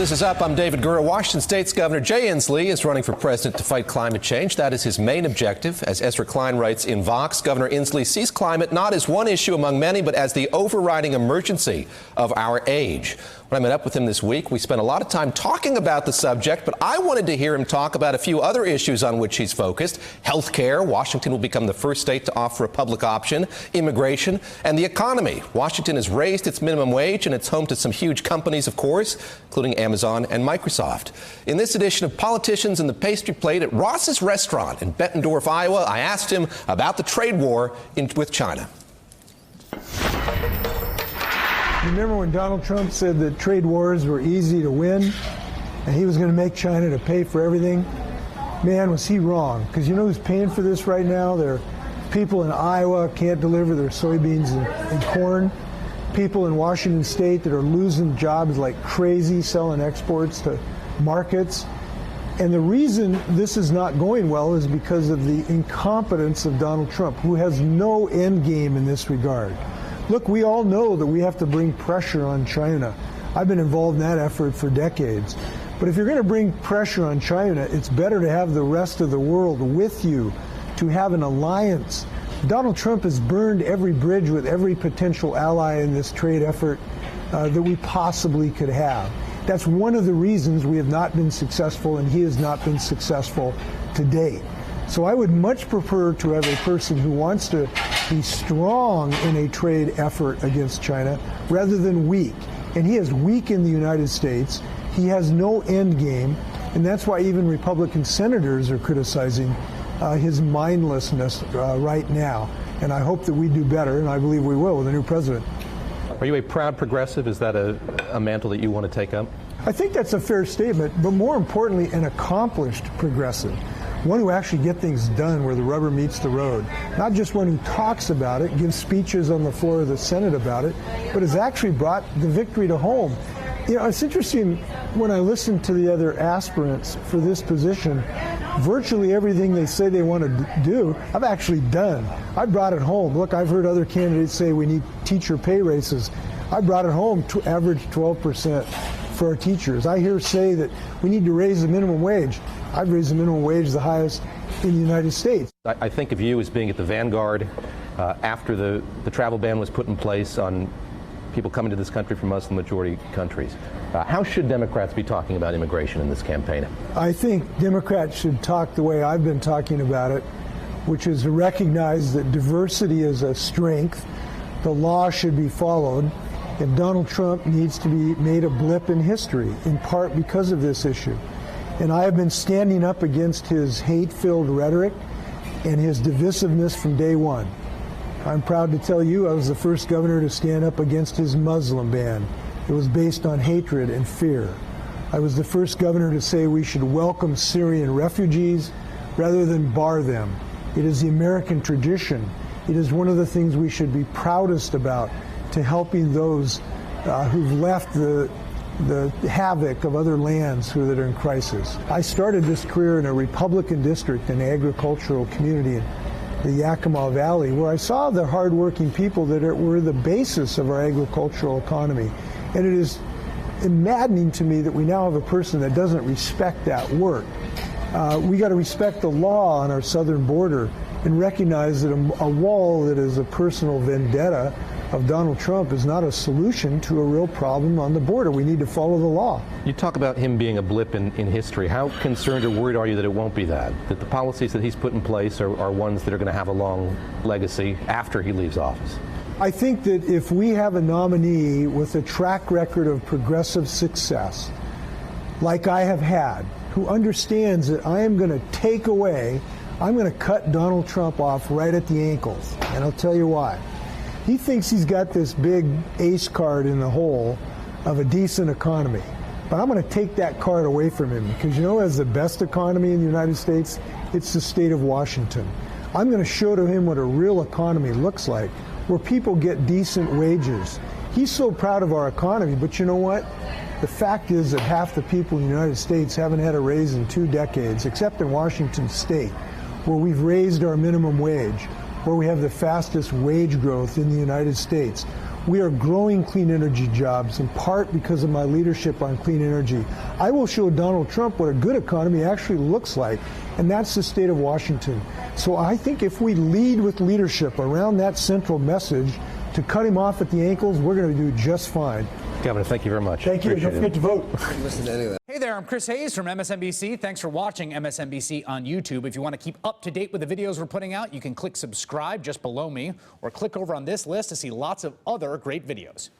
This is Up. I'm David Gura. Washington State's Governor Jay Inslee is running for president to fight climate change. That is his main objective. As Ezra Klein writes in Vox, Governor Inslee sees climate not as one issue among many, but as the overriding emergency of our age. When I met up with him this week, we spent a lot of time talking about the subject, but I wanted to hear him talk about a few other issues on which he's focused. Health care. Washington will become the first state to offer a public option. Immigration. And the economy. Washington has raised its minimum wage, and it's home to some huge companies, of course, including Amazon and Microsoft. In this edition of Politicians and the Pastry Plate at Ross's Restaurant in Bettendorf, Iowa, I asked him about the trade war with China. Remember when Donald Trump said that trade wars were easy to win and he was going to make China to pay for everything? Man, was he wrong. Because you know who's paying for this right now? There are people in Iowa can't deliver their soybeans and corn. People in Washington State that are losing jobs like crazy selling exports to markets. And the reason this is not going well is because of the incompetence of Donald Trump, who has no end game in this regard. Look, we all know that we have to bring pressure on China. I've been involved in that effort for decades. But if you're going to bring pressure on China, it's better to have the rest of the world with you, to have an alliance. Donald Trump has burned every bridge with every potential ally in this trade effort that we possibly could have. That's one of the reasons we have not been successful, and he has not been successful to date. So I would much prefer to have a person who wants to be strong in a trade effort against China rather than weak. And he is weak in the United States. He has no end game. And that's why even Republican senators are criticizing his mindlessness right now. And I hope that we do better, and I believe we will with a new president. Are you a proud progressive? Is that a mantle that you want to take up? I think that's a fair statement, but more importantly, an accomplished progressive. One who actually gets things done where the rubber meets the road. Not just one who talks about it, gives speeches on the floor of the Senate about it, but has actually brought the victory to home. You know, it's interesting, when I listen to the other aspirants for this position, virtually everything they say they want to do, I've actually done. I brought it home. Look, I've heard other candidates say we need teacher pay raises. I brought it home to average 12% for our teachers. I hear say that we need to raise the minimum wage. I've raised the minimum wage the highest in the United States. I think of you as being at the vanguard after the travel ban was put in place on people coming to this country from Muslim-majority countries. How should Democrats be talking about immigration in this campaign? I think Democrats should talk the way I've been talking about it, which is to recognize that diversity is a strength, the law should be followed, and Donald Trump needs to be made a blip in history, in part because of this issue. And I have been standing up against his hate-filled rhetoric and his divisiveness from day one. I'm proud to tell you I was the first governor to stand up against his Muslim ban. It was based on hatred and fear. I was the first governor to say we should welcome Syrian refugees rather than bar them. It is the American tradition. It is one of the things we should be proudest about, to helping those who've left the havoc of other lands that are in crisis. I started this career in a Republican district, an agricultural community in the Yakima Valley, where I saw the hardworking people that were the basis of our agricultural economy. And it is maddening to me that we now have a person that doesn't respect that work. We got to respect the law on our southern border and recognize that a wall that is a personal vendetta of Donald Trump is not a solution to a real problem on the border. We need to follow the law. You talk about him being a blip in history. How concerned or worried are you that it won't be that the policies that he's put in place are ones that are going to have a long legacy after he leaves office? I think that if we have a nominee with a track record of progressive success, like I have had, who understands that I am going to take away, I'm going to cut Donald Trump off right at the ankles, and I'll tell you why. He thinks he's got this big ace card in the hole of a decent economy. But I'm going to take that card away from him because, you know, as the best economy in the United States, it's the state of Washington. I'm going to show to him what a real economy looks like, where people get decent wages. He's so proud of our economy, but you know what? The fact is that half the people in the United States haven't had a raise in 2 decades, except in Washington State, where we've raised our minimum wage, where we have the fastest wage growth in the United States, We are growing clean energy jobs, in part because of my leadership on clean energy. I will show Donald Trump what a good economy actually looks like, and that's the state of Washington. So I think if we lead with leadership around that central message to cut him off at the ankles, we're going to do just fine. Governor, thank you very much. Thank you. Don't forget to vote. Hey there, I'm Chris Hayes from MSNBC. Thanks for watching MSNBC on YouTube. If you want to keep up to date with the videos we're putting out, you can click subscribe just below me or click over on this list to see lots of other great videos.